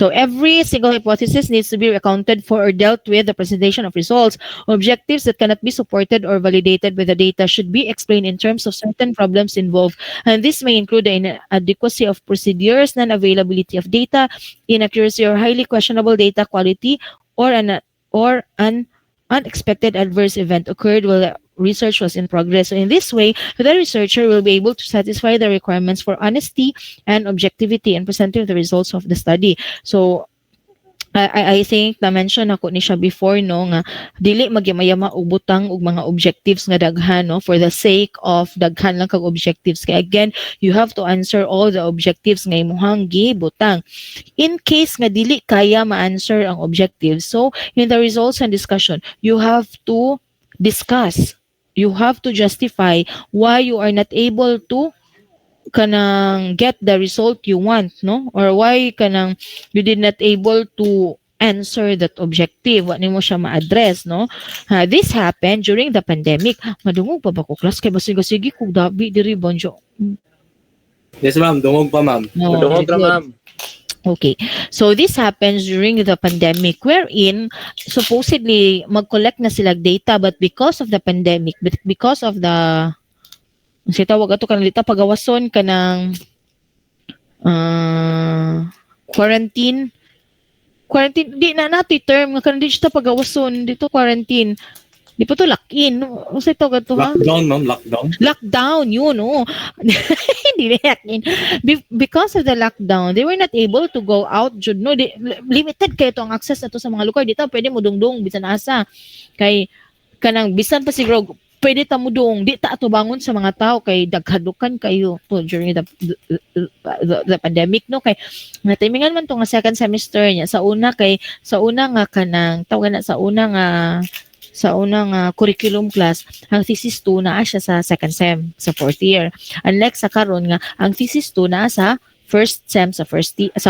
So every single hypothesis needs to be accounted for or dealt with the presentation of results. Objectives that cannot be supported or validated with the data should be explained in terms of certain problems involved. And this may include the inadequacy of procedures, non-availability of data, inaccuracy or highly questionable data quality, or an unexpected adverse event occurred while the research was in progress. So in this way, the researcher will be able to satisfy the requirements for honesty and objectivity in presenting the results of the study. So I think na-mention ako ni siya before no nga dili magyama-yama og butang og mga objectives nga daghan no for the sake of daghan lang kag objectives. Kaya again, you have to answer all the objectives nga imong gibutang. In case nga dili kaya ma-answer ang objectives, so in the results and discussion, you have to discuss. You have to justify why you are not able to kanang get the result you want, no? Or why kanang you did not able to answer that objective, wa nimo siya ma-address, no? This happened during the pandemic. Madungog pa ba ko class kay basig-sige kog dabi diri bonjo. Yes, ma'am. Dungog pa, ma'am. No, Madungog ra, good. ma'am. Okay. So this happens during the pandemic wherein supposedly mag-collect na sila data but because of the pandemic, because of the si tawag ato kanang dita pagawason kanang quarantine di na nato term nga kanang dito pagawason dito quarantine di pa to lock-in unsay tawag ato ha Lockdown, ma'am. lockdown yun no hindi lock-in because of the lockdown they were not able to go out jud no limited kay to ang access nato sa mga lugar dito pwede mo dungdung bisan asa kay kanang bisan pa siguro pwede ta mo dong di ta ato bangon sa mga tao kay daghadukan kayo po during the pandemic no kay natimingan man to nga second semester niya sa una nga kanang tawag na sa una nga curriculum class ang thesis 2 naa siya sa second sem sa fourth year unlike sa karon nga ang thesis 2 naa sa first sem sa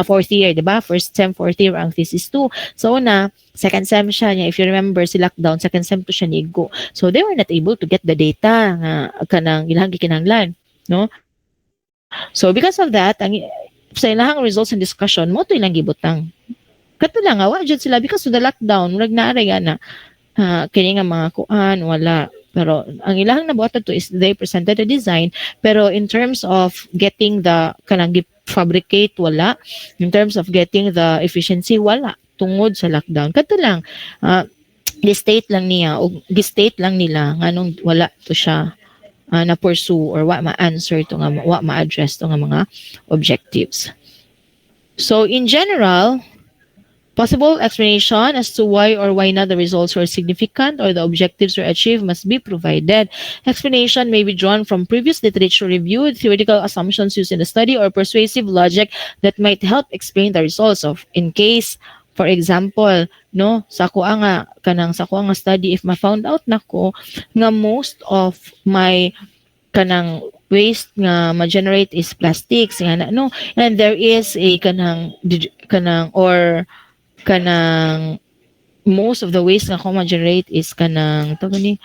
fourth year, di ba? First sem, fourth year ang thesis 2. So na, second sem siya niya. If you remember, si lockdown, second sem to siya nigo. So they were not able to get the data nga kanang ilang gikinahanglan, no? So because of that, ang sa ilang results and discussion, mo to ilang gibutang. Kato lang, wa jud sila because of the lockdown, murag naara na kini nga mga kuan, wala. Pero ang ilang nabuhat to is they presented a design pero in terms of getting the kanang fabricate wala in terms of getting the efficiency wala tungod sa lockdown kato lang gi-state lang nila nganong wala to siya na pursue or wa ma-answer to nga wa ma-address to nga mga objectives. So in general, possible explanation as to why or why not the results were significant or the objectives were achieved must be provided. Explanation may be drawn from previous literature review, theoretical assumptions used in the study, or persuasive logic that might help explain the results of. In case, for example, no, sa ko nga study, if ma-found out nako nga most of my kanang waste nga ma-generate is plastics nga no, and there is a kanang most of the waste nga ko ma-generate is kanang tawag ni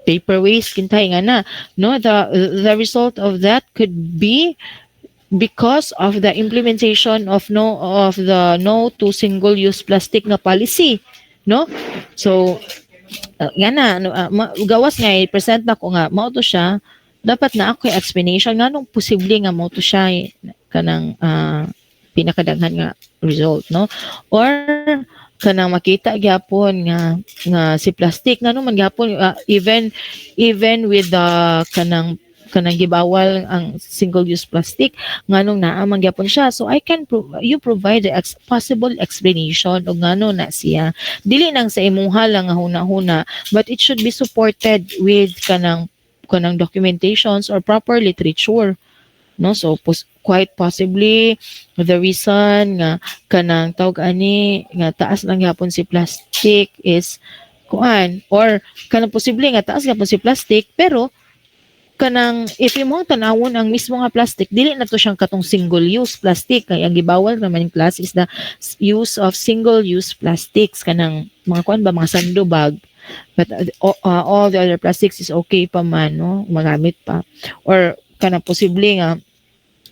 paper waste kintay nga na no the result of that could be because of the implementation of the no to single use plastic nga policy no so yan na gawas nga i-present na ko nga mao to siya dapat na ako explanation nganong posible nga mao to siya kanang pinakadaghan nga result no or kanang makita gyapon nga si plastic ngano man gyapon even with the kanang gibawal ang single use plastic nganong naa man gyapon siya so I can you provide the possible explanation og ngano na siya dili nang sa imuha lang nga huna-huna but it should be supported with kanang documentations or proper literature no so quite possibly the reason nga kanang tawag ani nga taas lang gyapon si plastic is kuan or kanang posible nga taas gyapon si plastic pero kanang if imong tanawon ang mismo nga plastic dili na to siyang katong single use plastic kay ang gibawal naman yung class is the use of single use plastics kanang mga kuan ba mga sando bag but all the other plastics is okay pa man no magamit pa or kanang posible nga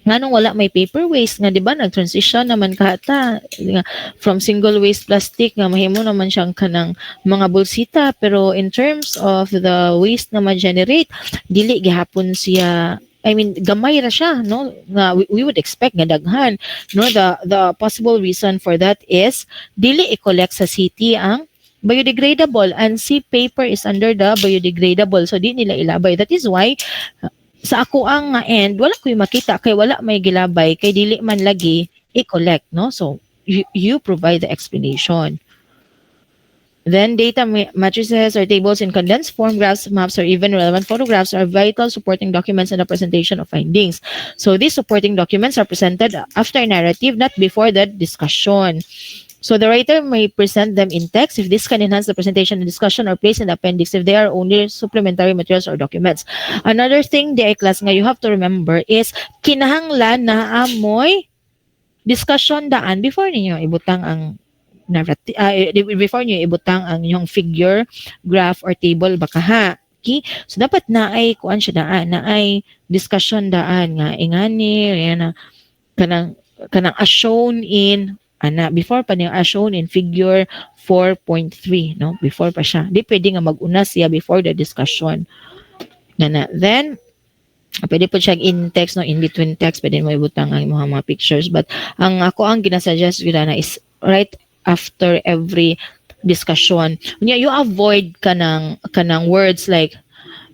Nganong wala may paper waste nga, di ba, nag-transition naman kahata nga, from single waste plastic nga mahimo naman siyang kanang mga bulsita, pero in terms of the waste na ma-generate, dili gihapon siya, I mean, gamay ra siya, no? Nga we would expect nga daghan, no? The possible reason for that is dili i-collect sa city ang biodegradable, and see paper is under the biodegradable, so di nila ilabay. That is why sa ako ang nga end, wala ko'y makita kay wala may gilabay kay dili man lagi i-collect, no? So you provide the explanation. Then data matrices or tables in condensed form, graphs, maps, or even relevant photographs are vital supporting documents in the presentation of findings. So these supporting documents are presented after narrative, not before the discussion. So the writer may present them in text if this can enhance the presentation and discussion, or place in the appendix if they are only supplementary materials or documents. Another thing, di class nga you have to remember is kinahanglan na amoy discussion daan before ninyo ibutang ang narrative, before niyo ibutang ang inyong figure, graph, or table baka ha. Okay? So dapat na ay kuan siya daan, na ay discussion daan nga ingani yan kanang as shown in before pa niya as shown in figure 4.3, no? Before pa siya. Di pwede nga mag-una siya before the discussion. Then, pwede po siya in text, no? In between text, pwede mo ibutang ang mga pictures. But, ang ginasuggest ko na is right after every discussion. You avoid kanang words like,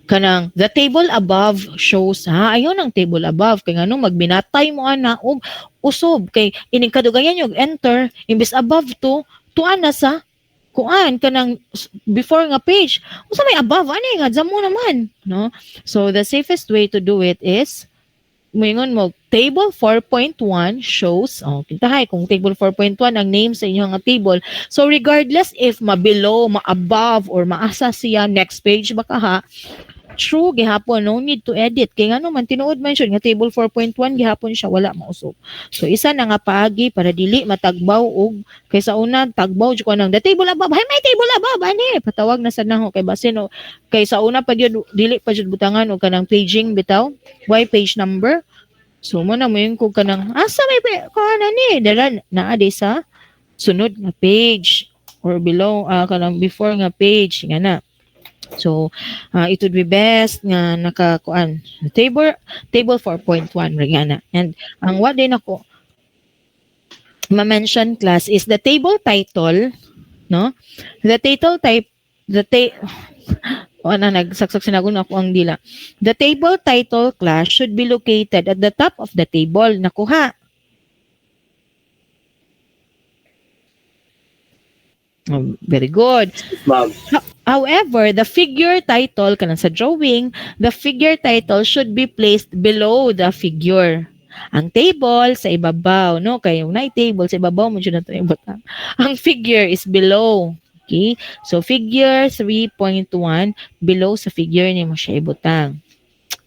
kanang the table above shows, ayaw ng table above kay ngano magbinatay mo ana og usob kay ining kadugayan yung enter imbis above to ana sa kuan kanang before nga page usa may above ani nga mo naman, no? So the safest way to do it is moingon mo table 4.1 shows, kintahay kung table 4.1 ang name sa inyong nga table, so regardless if ma-below, ma-above, or maasa siya next page baka ha, true gihapon, no need to edit kay ngano man tinuod man siya nga table 4.1 gihapon siya wala mausog. So isa na nga paagi para dili matagbaw og kaysa una tagbaw jud ko nang the table above, hay may table above ani patawag na sad nako kay basin no kaysa una pa jud dili pa jud butangan og kanang paging bitaw why page number. So mo na mo yung kung kanang asa may kana ni dala naa di sa sunod nga page or below kanang before nga page nga na. So it would be best nga nakakuan table 4.1 regana. And ang what din ako ma-mention class is the table title, no? The title type nagsaksak sinagon ako ang dila. The table title class should be located at the top of the table. Nakuha. Very good. Ma'am. However, the figure title kanang sa drawing, the figure title should be placed below the figure. Ang table sa ibabaw, no? Kaya unay table sa ibabaw mo jud nato ibutang. Ang figure is below. Okay? So figure 3.1 below sa figure ni mo siya ibutang.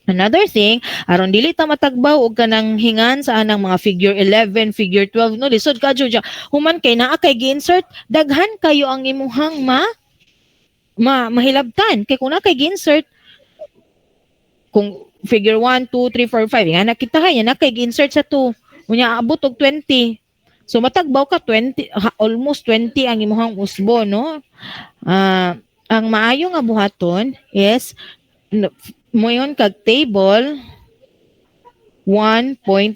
Another thing, aron dili ta matagbaw og kanang hingan sa anang mga figure 11, figure 12, no? Lisod ka jud. Human kay naa kay gi-insert, daghan kayo ang imuhang mahilabtan. Kay kung na kay gi-insert, kung figure 1, 2, 3, 4, 5, nga nakita yan, na kay gi-insert sa 2, unya abot og 20. So matagbaw ka 20, almost 20 ang imuhang usbo, no? Ang maayo nga buhaton is moyon kag table 1.6.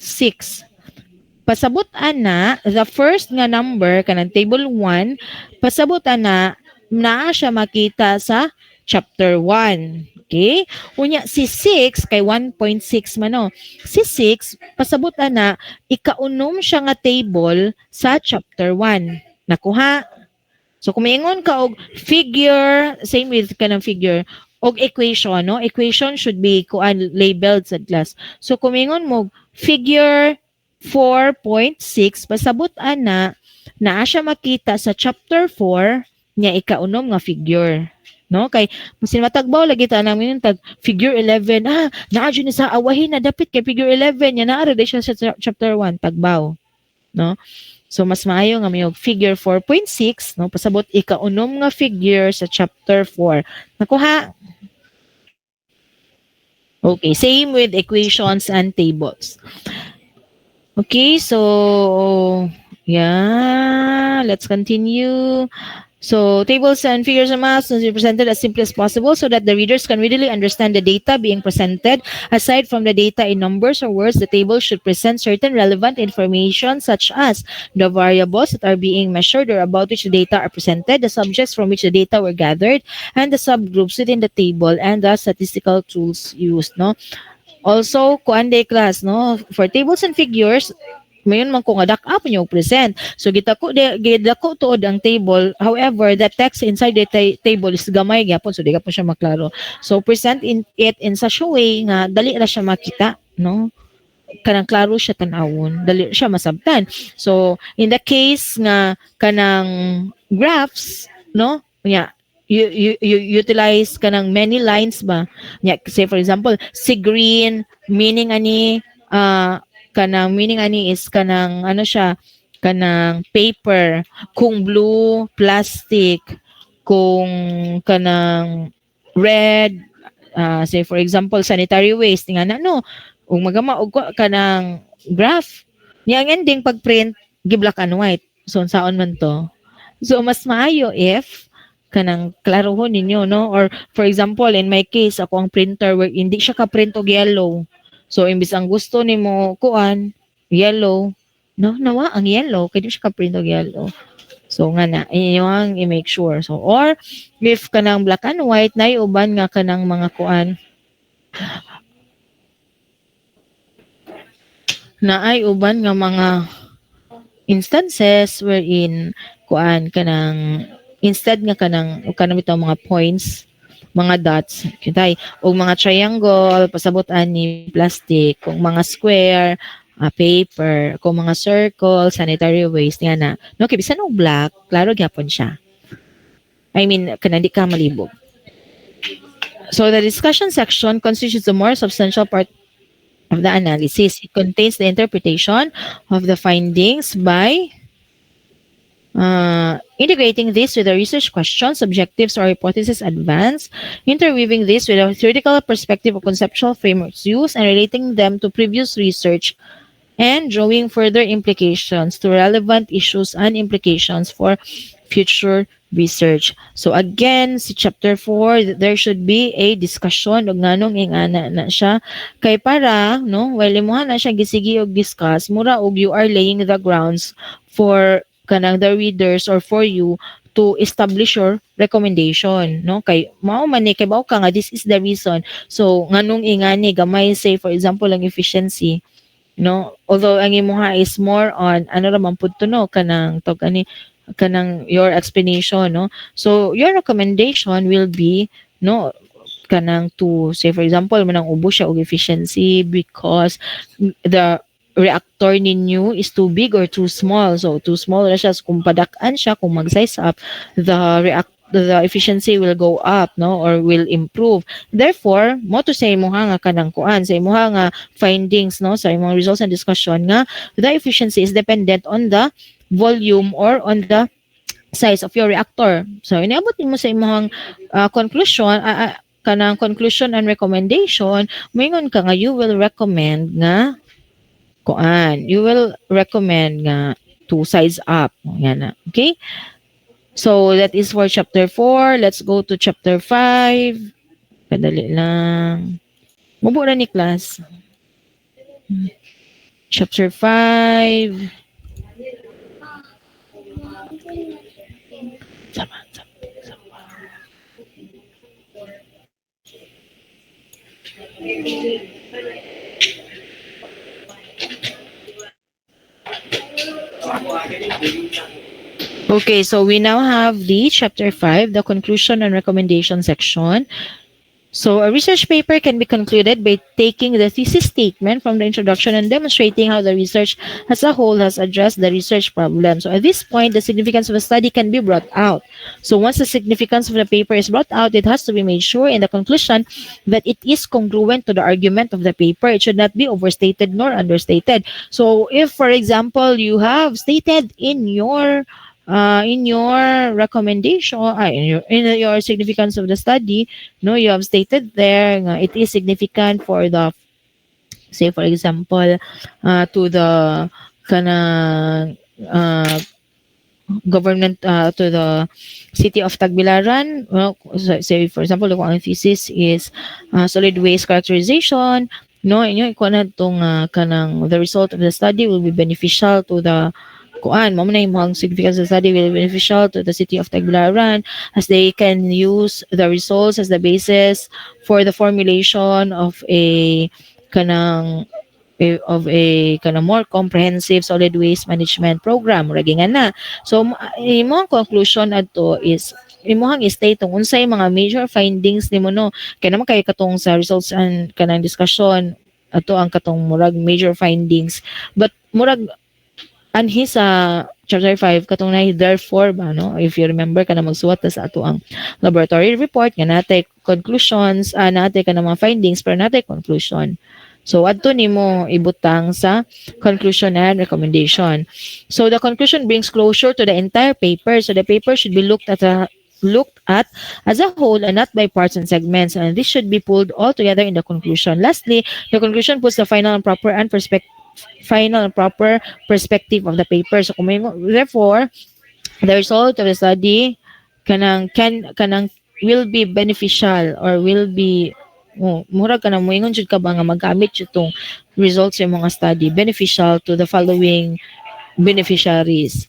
Pasabot ana the first nga number kanang table 1, pasabot ana naa siya makita sa chapter 1. Okay? Unya si 6 kay 1.6 man no. Si 6 pasabot ana ikaunom siya nga table sa chapter 1. Nakuha. So kung maingon ka og figure, same with kanang figure og equation, no? Equation should be labeled sa class. So kung maingon mo figure 4.6 pasabot ana naa siya makita sa chapter 4 nya ikaunom nga figure, no? Kay musin matagbaw lagi ta namin tag figure 11, naa jud ni sa awahin na dapit kay figure 11 nya naa ra siya sa chapter 1 tagbaw, no? So mas maayo nga may figure 4.6, no? Pasabot ikaunom nga figure sa chapter 4. Nakuha? Okay, same with equations and tables. Okay, so yeah, let's continue. So tables and figures and maths must be presented as simply as possible so that the readers can readily understand the data being presented. Aside from the data in numbers or words, the table should present certain relevant information such as the variables that are being measured or about which the data are presented, the subjects from which the data were gathered, and the subgroups within the table and the statistical tools used. No, also, kuan day class, no? For tables and figures, mayon man ko nga dak-up niyo present. So gidako tuod ang table. However, the text inside the table is gamay gyapon, so di ka po siya maklaro. So present it in such a way nga dali ra siya makita, no? Kanang klaro siya tanawon, dali siya masabtan. So in the case nga kanang graphs, no? Yeah, you utilize kanang many lines ba? Yeah, say for example, si green meaning ani kanang meaning ani is kanang ano siya, kanang paper, kung blue plastic, kung kanang red say for example sanitary waste nga na no ug magama og kanang graph niya ang ending pag print gi black and white so unsaon man to so mas maayo if kanang klarohon ninyo no or for example in my case ako ang printer where hindi siya ka print og yellow so imbis ang gusto nimo kuan yellow no nawa ang yellow kay di siya ka print og yellow so nga na inyo ang i-make sure so or if kanang black and white na uban nga kanang mga kuan na ay uban nga mga instances wherein kuan kanang instead nga kanang bitaw mga points mga dots kitay o mga triangle pasabutan ni plastic kung mga square paper kung mga circle sanitary waste nga na no kay bisan og black klaro gyapon siya I mean kanang di ka malibog so the discussion section constitutes the more substantial part of the analysis. It contains the interpretation of the findings by integrating this with the research questions, objectives, or hypothesis advanced, interweaving this with a theoretical perspective or conceptual frameworks used, and relating them to previous research, and drawing further implications to relevant issues and implications for future research. So again, si chapter 4, there should be a discussion og nganong ingana na siya kay para no while imuha na siya gisigi og discuss mura og you are laying the grounds for kanang the readers or for you to establish your recommendation no kay mao man ni kay bawo ka nga this is the reason so nganong ingani gamay say for example ang efficiency no although ang imuha is more on ano ra man pud to no kanang tog ani kanang your explanation no so your recommendation will be no kanang to say for example manang ubos siya og efficiency because the reactor ninyo is too big or too small so too small ra siya so, kung padak-an siya kung mag-size up the efficiency will go up no or will improve therefore mo to say mo nga kanang kuan say mo nga findings no sa imong results and discussion nga the efficiency is dependent on the volume or on the size of your reactor so iniabot mo sa imong conclusion kanang conclusion and recommendation moingon ka nga you will recommend nga kuan you will recommend nga to size up yan na okay. So that is for chapter 4. Let's go to chapter 5. Kadali lang. Mubo ra ni class. Chapter 5. Sama. Okay, so we now have the chapter 5, the conclusion and recommendation section. So a research paper can be concluded by taking the thesis statement from the introduction and demonstrating how the research as a whole has addressed the research problem. So at this point, the significance of a study can be brought out. So once the significance of the paper is brought out, it has to be made sure in the conclusion that it is congruent to the argument of the paper. It should not be overstated nor understated. So if, for example, you have stated in your recommendation in your significance of the study no you have stated there it is significant for the say for example to the kanang government to the city of Tagbilaran. Well, say for example kung ang thesis is solid waste characterization, no, inyo ikuha na tong kanang the result of the study will be beneficial to the kuan mo na yung significance of the study will be beneficial to the city of Tagbilaran as they can use the results as the basis for the formulation of a kanang kind of more comprehensive solid waste management program ragingan na. So imong conclusion adto is imong state tong unsay mga major findings nimo no kay naman kay katong sa results and kanang discussion ato ang katong murag major findings but murag anhi sa chapter 5 katong na therefore ba no if you remember kana magsuwat ta sa ato ang laboratory report nga natay conclusions natay kana mga findings pero natay conclusion. So, adto nimo ibutang sa conclusion and recommendation. So, the conclusion brings closure to the entire paper. So, the paper should be looked at as a whole and not by parts and segments. And this should be pulled all together in the conclusion. Lastly, the conclusion puts the final and proper perspective of the paper. So, therefore, the result of the study kanang will be beneficial or will be murag ka na moingon jud ka ba nga magamit jud tong results sa mga study beneficial to the following beneficiaries.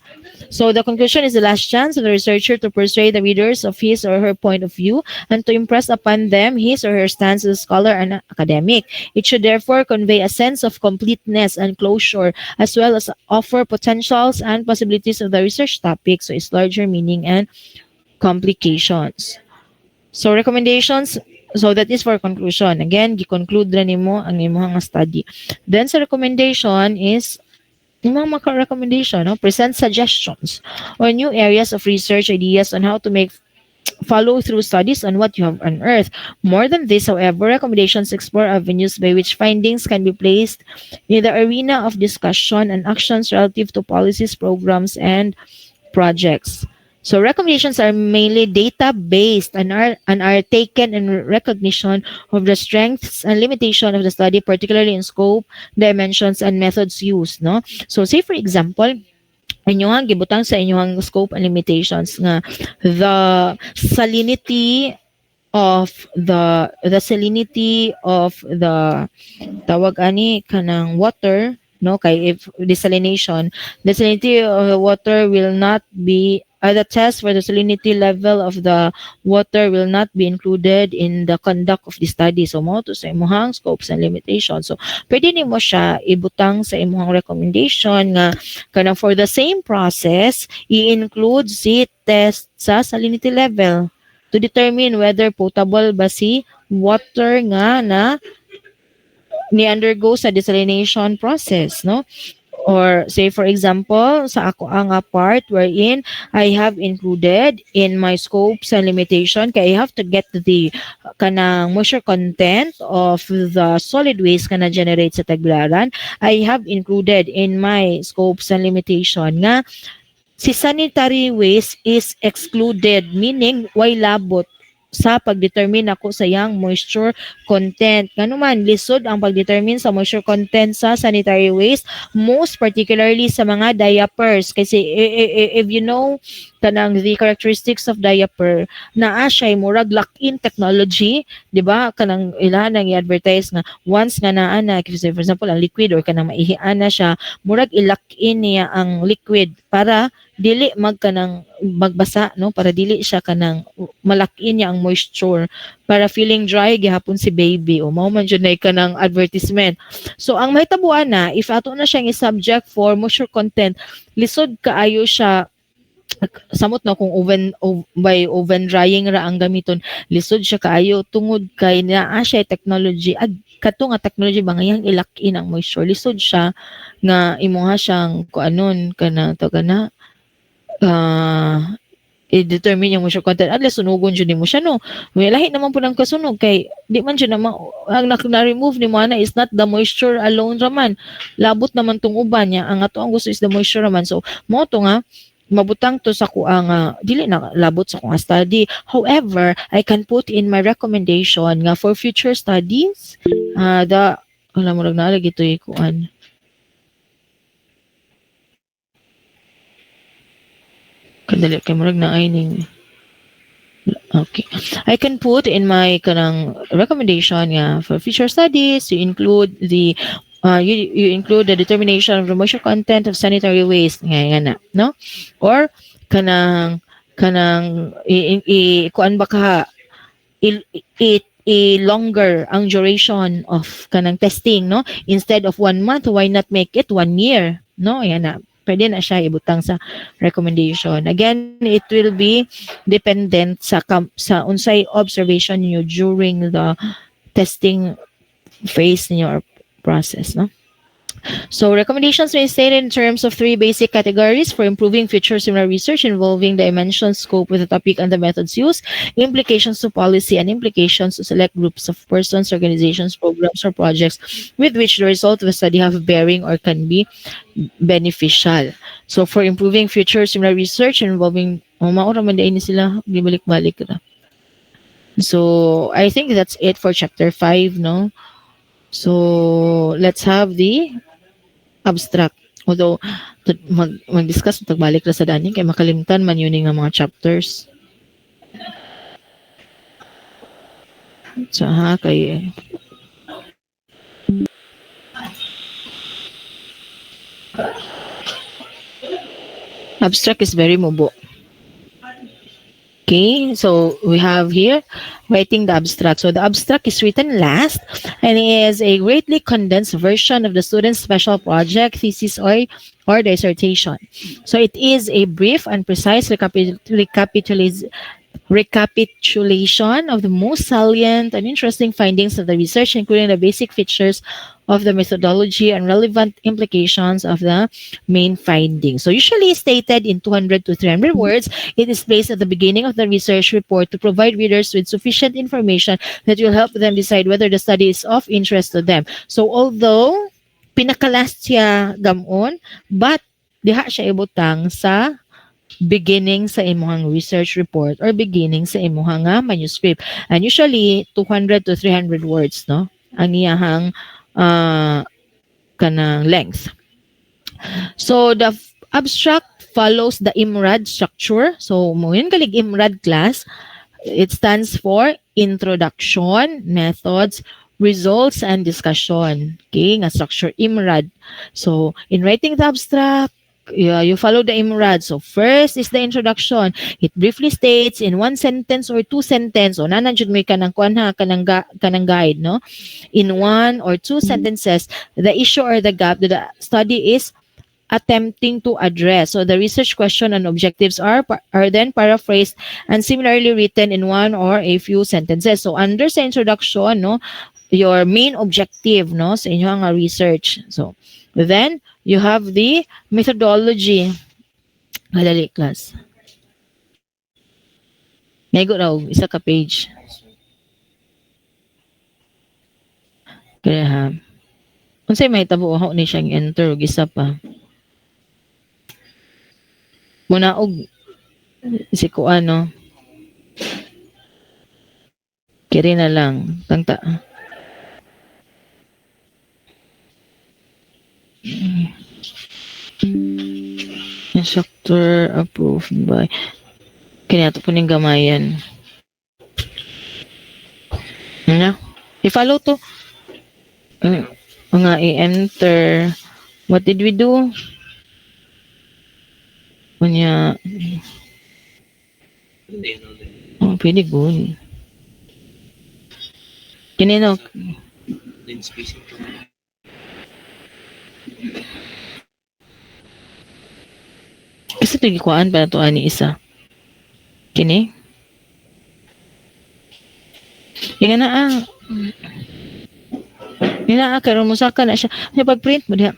So the conclusion is the last chance of the researcher to persuade the readers of his or her point of view and to impress upon them his or her stance as a scholar and academic. It should therefore convey a sense of completeness and closure as well as offer potentials and possibilities of the research topic, so its larger meaning and complications. So recommendations. So that is for conclusion. Again, gi-conclude ra nimo ang imong study. Then sa recommendation is imong recommendation, no? Present suggestions or new areas of research ideas on how to make follow through studies on what you have unearthed. More than this, however, recommendations explore avenues by which findings can be placed in the arena of discussion and actions relative to policies, programs, and projects. So recommendations are mainly data-based and are taken in recognition of the strengths and limitations of the study, particularly in scope, dimensions, and methods used. No? So say for example, inyong gibutang sa inyong scope and limitations nga the salinity of the tawag ani kanang water, no, kay if desalination, the salinity of the water will not be the test for the salinity level of the water will not be included in the conduct of the study. So mo to sa imong scopes and limitations. So pwede nimo siya ibutang sa imong recommendation nga kana for the same process i-include si test sa salinity level to determine whether potable ba si water nga na ni-undergo sa desalination process, no? Or say for example, sa ako ang part wherein I have included in my scopes and limitation kay I have to get the kanang moisture content of the solid waste kana generate sa Tagbilaran. I have included in my scopes and limitation nga si sanitary waste is excluded, meaning way labot sa pagdetermine ako sa yang moisture content. Ngano man lisod ang pagdetermine sa moisture content sa sanitary waste, most particularly sa mga diapers kasi if you know kanang the characteristics of diaper naa siya murag lock-in technology, di ba? Kanang ilan nang i-advertise nga once nga naa na for example ang liquid or kanang maihian na siya, murag i-lock-in niya ang liquid para dili magkanang magbasa, no, para dili siya kanang malakin niya ang moisture para feeling dry gihapon si baby o mao man jud nay kanang advertisement. So ang mahitabuan na if ato na siyang i-subject for moisture content, lisod kaayo siya samot na kung by oven drying ra ang gamiton, lisod siya kaayo tungod kay naa siya technology kato nga technology ba ngayang ilak-in ang moisture, lisod siya nga imuha siyang kuanon kana to kana i-determine yung moisture content at least sunugon dyan mo siya, no? May lahi naman po ng kasunog kay di man dyan naman ang na-remove ni mo na is not the moisture alone raman, labot naman tong uban niya, ang ato ang gusto is the moisture raman. So mo to nga mabutang to sa kuang dili na labot sa kuang study. However, I can put in my recommendation nga for future studies the Wala mo rag naalag ito ikuan. Kadali kay murag na ay ning. Okay. I can put in my kanang recommendation nga for future studies to include the you include the determination of the moisture content of sanitary waste nga na, no? Or kanang kuan ba ka longer ang duration of kanang testing, no? Instead of 1 month, why not make it 1 year, no? Ayan na. Pwede na siya ibutang sa recommendation. Again, it will be dependent sa unsay observation niyo during the testing phase niyo or process, no? So recommendations may stated in terms of 3 basic categories for improving future similar research involving dimension, scope with the topic and the methods used, implications to policy, and implications to select groups of persons, organizations, programs, or projects with which the result of the study have bearing or can be beneficial. So for improving future similar research involving maura man din sila gibalik-balik ra. So I think that's it for chapter 5, no? So let's have the abstract. Although mag-discuss tagbalik ra sa dani kay makalimtan man yun nga mga chapters. So kay abstract is very mubo. Okay, so we have here writing the abstract. So the abstract is written last and is a greatly condensed version of the student's special project, thesis, or dissertation. So it is a brief and precise recapitulation of the most salient and interesting findings of the research, including the basic features of the methodology and relevant implications of the main findings. So usually stated in 200 to 300 words, it is placed at the beginning of the research report to provide readers with sufficient information that will help them decide whether the study is of interest to them. So although pinakalast siya gamon, but diha siya ibutang sa beginning sa imong research report or beginning sa imong manuscript. And usually 200 to 300 words, no? Ang iyahang kanang length. So the abstract follows the IMRAD structure. So mo yun kalig IMRAD class. It stands for Introduction, Methods, Results, and Discussion. Okay, nga structure IMRAD. So in writing the abstract, you follow the IMRAD. So first is the introduction. It briefly states in 1 sentence or 2 sentences. O nananjud mo kanang kanang guide, no? In 1 or 2 sentences, the issue or the gap that the study is attempting to address. So the research question and objectives are then paraphrased and similarly written in 1 or a few sentences. So under sa introduction, no, your main objective, no, sa inyong research. So then you have the methodology. Madali class. Nego raw isa ka page. Kaya ha. Unsay may tabo ni siyang enter ug isa pa. Muna og si kuano. Kiri na lang tangta. Instructor approved by kaya ito po ning gamayan. Ano? I-follow to. Mga i-enter. What did we do? Kunya. Oh, pwede good. Kinino. Kasi ito gikuan pa na ito ani isa. Kini? Yung na karon mo saka na siya. Ano pag-print mo diha?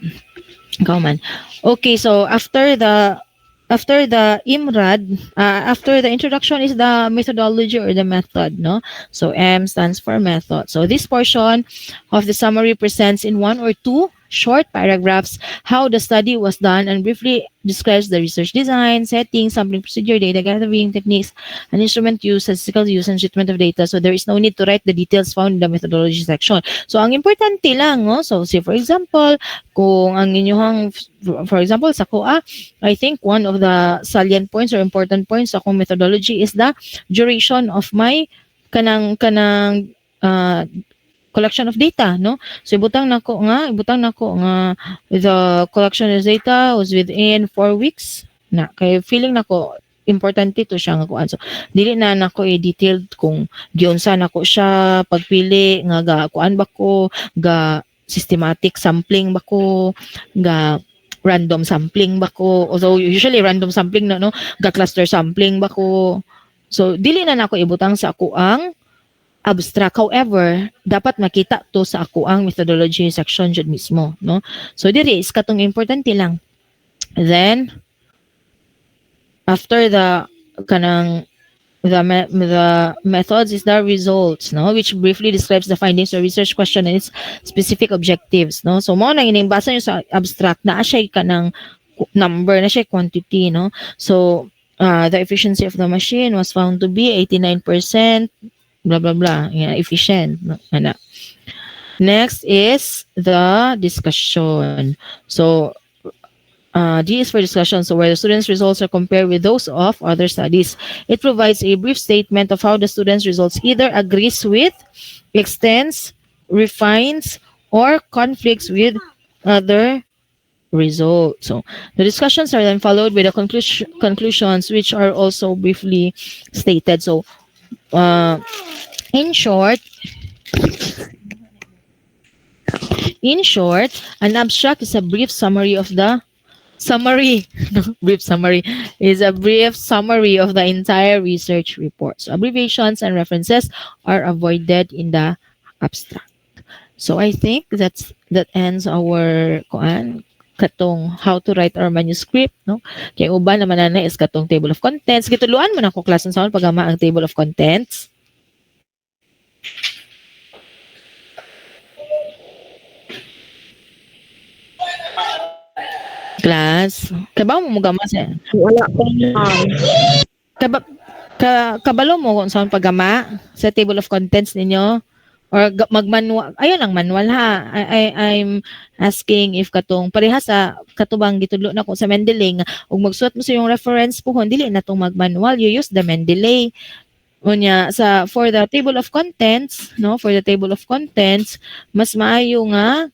Ikaw man. Okay, so after the IMRAD, after the introduction is the methodology or the method, no? So M stands for method. So this portion of the summary presents in 1 or 2 short paragraphs how the study was done and briefly describes the research design, setting, sampling procedure, data gathering techniques, and instrument use, statistical use, and treatment of data. So there is no need to write the details found in the methodology section. So ang importante lang, no? So say for example, kung ang inyong, for example, sa COA, I think one of the salient points or important points sa akong methodology is the duration of my kanang collection of data, no? So ibutang nako nga the collection of data was within 4 weeks na kay feeling nako importante to siya nga kuan. So dili na nako i-detailed kung giunsa nako siya pagpili nga ga kuan ba ko ga systematic sampling ba ko ga random sampling ba ko, although usually random sampling na, no, ga cluster sampling ba ko. So dili na nako ibutang sa ako ang abstract. However, dapat makita to sa ako ang methodology section jud mismo, no? So diri is katong importante lang. Then after the kanang the methods is the results, no, which briefly describes the findings of research question and its specific objectives, no? So mo nang ining basa nyo sa abstract na siya kanang number na siya quantity, no? So the efficiency of the machine was found to be 89%, blah blah blah, yeah, efficient, no? Ana. Next is the discussion. So D is for discussion, so where the students' results are compared with those of other studies. It provides a brief statement of how the students' results either agrees with, extends, refines, or conflicts with other results. So the discussions are then followed with the conclusions, which are also briefly stated. So in short, an abstract is a brief summary of the brief summary is a brief summary of the entire research report. So abbreviations and references are avoided in the abstract. So I think that ends our katong how to write our manuscript, no? Kay uban naman na is katong table of contents. Gituluan mo na ko klasan sa pagama ang table of contents. Class, kabaw mo gama sa Wala ko kabalo mo kung saan paggama sa table of contents ninyo or magmanual. Ayun ang manual ha. I'm asking if katong pareha sa katubang gitudlo na ko sa Mendeley ug magsuot mo sa yung reference pohon dili na tong magmanual, you use the Mendeley. Unya sa for the table of contents, no, for the table of contents mas maayo nga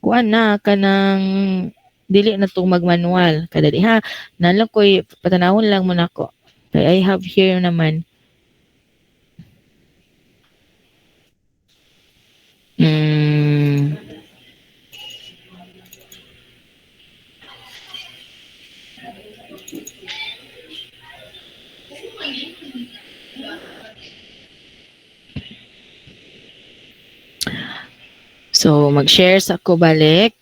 kuan na kanang dili na tong magmanual kadali ha. Nalang koy patanawon lang mo nako. Kay I have here naman so mag-share sa ko balik.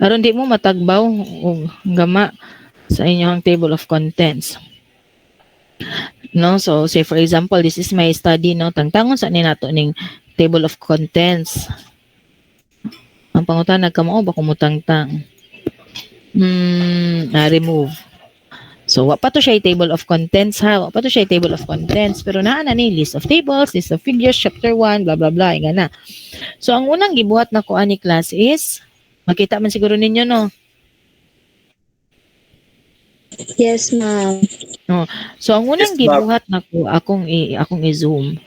Aron di mo matagbaw og gama sa inyong table of contents. No, so say for example, this is my study, no, tangtangon sa ni nato ning table of contents. Ang pangutan nagkamao ba kumutangtang? Remove. So wa pa to siya table of contents ha, wa pa to siya table of contents, pero naa na ni list of tables, list of figures, chapter 1, blah blah blah, nga na. So ang unang gibuhat na ko ani class is makita man siguro ninyo, no? Yes, ma'am. No. So ang unang Yes, ma'am. gibuhat na ko akong i-zoom.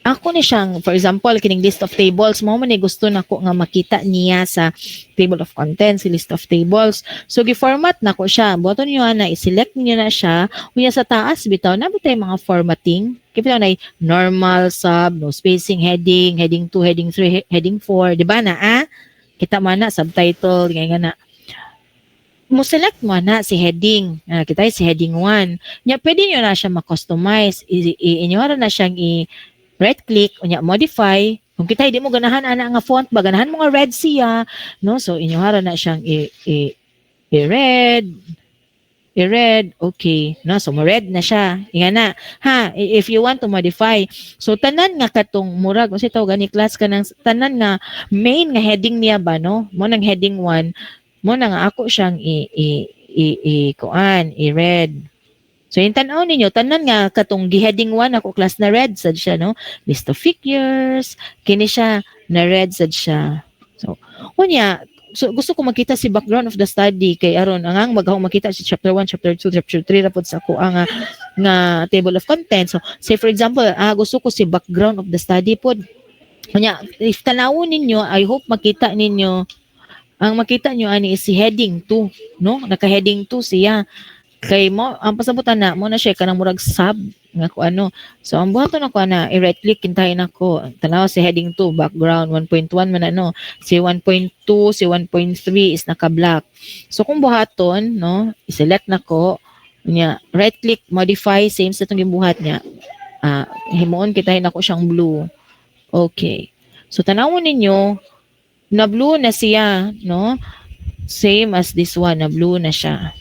Ako ni siyang, for example, kining list of tables, mo man ni gusto nako nga makita niya sa table of contents, list of tables. So gi-format nako siya. Buhaton niyo na i-select niyo na siya. Unya sa taas bitaw na bitay mga formatting. Kaya na normal, sub, no spacing, heading, heading 2, heading 3, heading 4, di ba na kita man na subtitle, ganyan na. Mo select mo na si heading. Kita si heading 1. Nya pwede niyo na siya ma-customize. Inyo na siyang right click, unya modify. Kung kita hindi mo ganahan ana nga font ba, ganahan mo nga red siya, no? So inyo na siyang i-red. i-red, okay. No, so mo-red na siya. Inga na. Ha, if you want to modify. So tanan nga katong murag kasi tawag gani class ka ng tanan nga main nga heading niya ba no? Mo nang heading 1, mo na nga ako siyang kuan, i-red. So yung tanaw ninyo, tanan nga katong gi-heading 1 ako class na red sad siya no. List of figures, kini siya na red sad siya. So, unya, so gusto ko makita si background of the study kay aron ang maghang makita si chapter 1, chapter 2, chapter 3 ra pod sa ako nga table of contents. So, say for example, gusto ko si background of the study pod. Unya, if tanawon ninyo, I hope makita ninyo ang makita nyo ani is si heading 2, no? Naka-heading 2 siya. Kay mo ang pasabutan na mo na siya kanang murag sub nga ko ano. So ang buhaton ako na i-right click kintahin ako. Tanaw si heading 2 background 1.1 man ano. Si 1.2 si 1.3 is naka-black. So kung buhaton no, i-select nako nya right click modify same sa itong gibuhat niya. Himuon kintahin ako siyang blue. Okay. So tanawon ninyo na blue na siya no. Same as this one na blue na siya.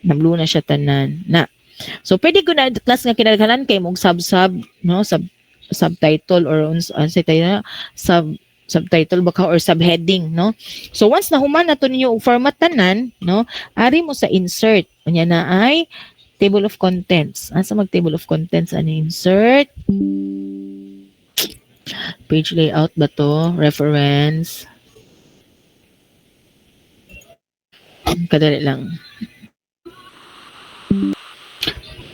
Na blue na siya tanan na. So pwede ko na class nga kinahanglan kay mong sub no subtitle or say tayo subtitle baka or subheading no. So once na human nato ninyo og format tanan no, ari mo sa insert unya na ay table of contents. Asa mag table of contents ani insert page layout ba to, reference. Kadali lang.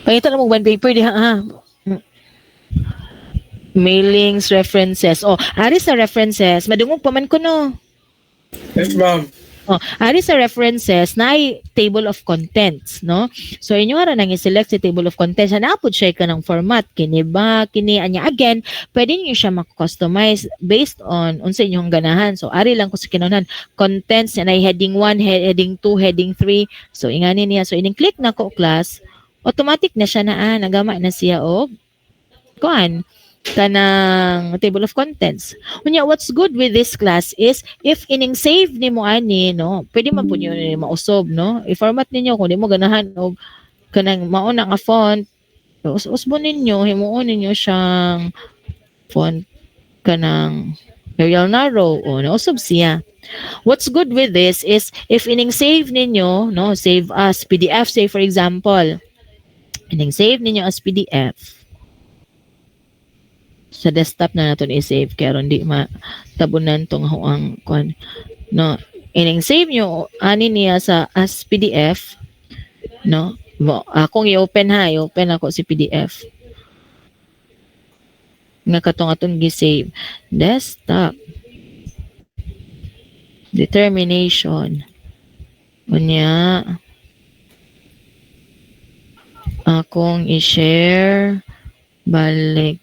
Pakita na mo one paper diha ha. Mailings, references. Oh, ari sa references. Madungog pa man ko no. Yes, ma'am. Oh, ari sa references na ay table of contents, no? So inyo ra nang i-select si table of contents na apod siya ka ng format kini ba kini anya again, pwede niyo siya mak-customize based on unsa inyong ganahan. So ari lang ko sa kinahanglan contents na heading 1, heading 2, heading 3. So ingani niya. So ining click na ko class, automatic na siya na nagama na siya og kuan kanang table of contents. Unya what's good with this class is if ining save nimo ani no, pwede man pud niyo mausob no. I-format ninyo kung di mo ganahan og kanang mauna nga font. Usbon ninyo, himuon ninyo siyang font kanang Arial Narrow o nausob siya. What's good with this is if ining save ninyo no, save as PDF say for example. Ining save ninyo as PDF sa desktop na naton i-save kaya hindi matabunan tong ang kwan no ining save nyo ani niya sa as PDF no akong i-open i-open ako si PDF nga katong aton gi-save desktop determination unya akong i-share balik.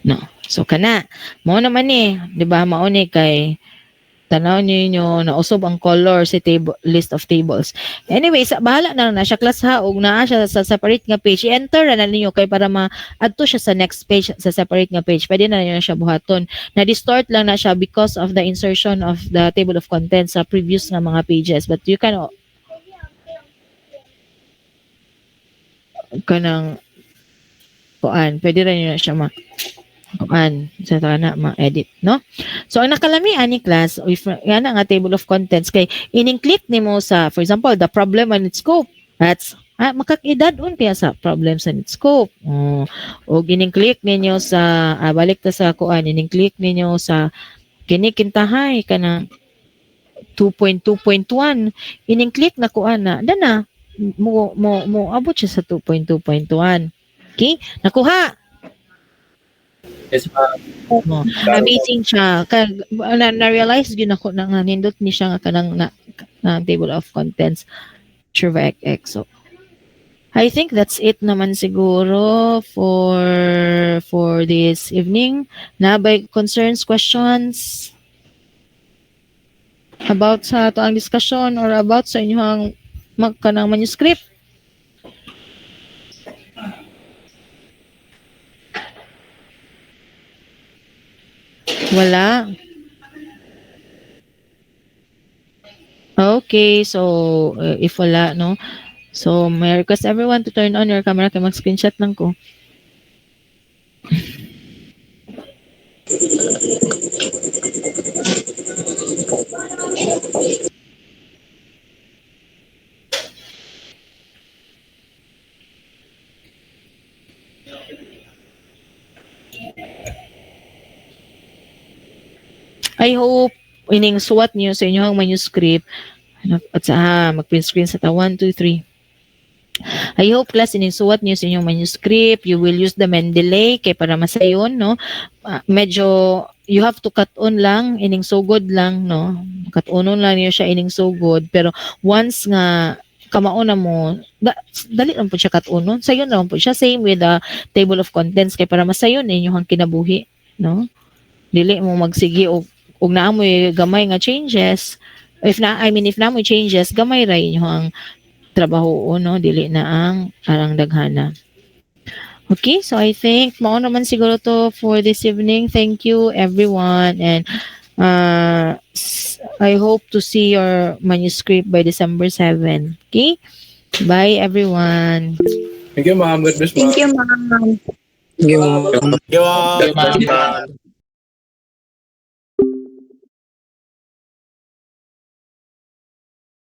No. So kana, mao naman ni, 'di ba? Mao ni kay tanaw niyo nausob ang color sa table list of tables. Anyway, sa bahala na siya class ha ug naa siya sa separate nga page. I-enter na ninyo kay para ma-adto siya sa next page sa separate nga page. Pwede na niyo siya buhaton. Na-distort lang na siya because of the insertion of the table of contents sa previous nga mga pages. But you can kanang kuan, pwede rin niyo siya sa na ma-edit no. So ang nakalamian ni class if yan nga table of contents kay ining click nimo sa for example the problem and its scope, that's makakidadon kaya sa problems and its scope. O ining click ninyo sa balik ta sa kuan, ining click ninyo sa kinikintahay kana 2.2.1 ining click na kuan na dana mo abot siya sa 2.2.1. Okay, nakuha. Yes, ma'am. Amazing siya. Na-realize yun ako na nga nindot ni siya nga kanang na table of contents Trivia XX. So, I think that's it naman siguro for this evening. Na by concerns, questions about sa to ang discussion or about sa inyong kanang manuscript? Wala. Okay, so if wala, no? So, may request everyone to turn on your camera kay mag-screenshot lang ko. I hope ining suwat niyo sa inyong manuscript at sa mag-print screen sa ta 1, 2, 3. I hope class ining suwat niyo sa inyong manuscript, you will use the Mendeley kay para masayon, no? Medyo you have to cut on lang ining sugod lang, no? Cut on lang niyo siya ining sugod, pero once nga kamauna mo, dali lang po siya cut on. Sayon lang po siya, same with the table of contents kay para masayon inyong kinabuhi, no? Dili mo magsige og naamoy gamay nga changes. If naamoy changes, gamay ra inyo ang trabaho, no? Dili na ang arang daghana. Okay, so I think mao naman siguro to for this evening. Thank you everyone, and I hope to see your manuscript by December 7. Okay? Bye everyone. Thank you, ma'am. God bless, ma'am. Thank you, ma'am. Thank you, ma'am. Thank you, ma'am.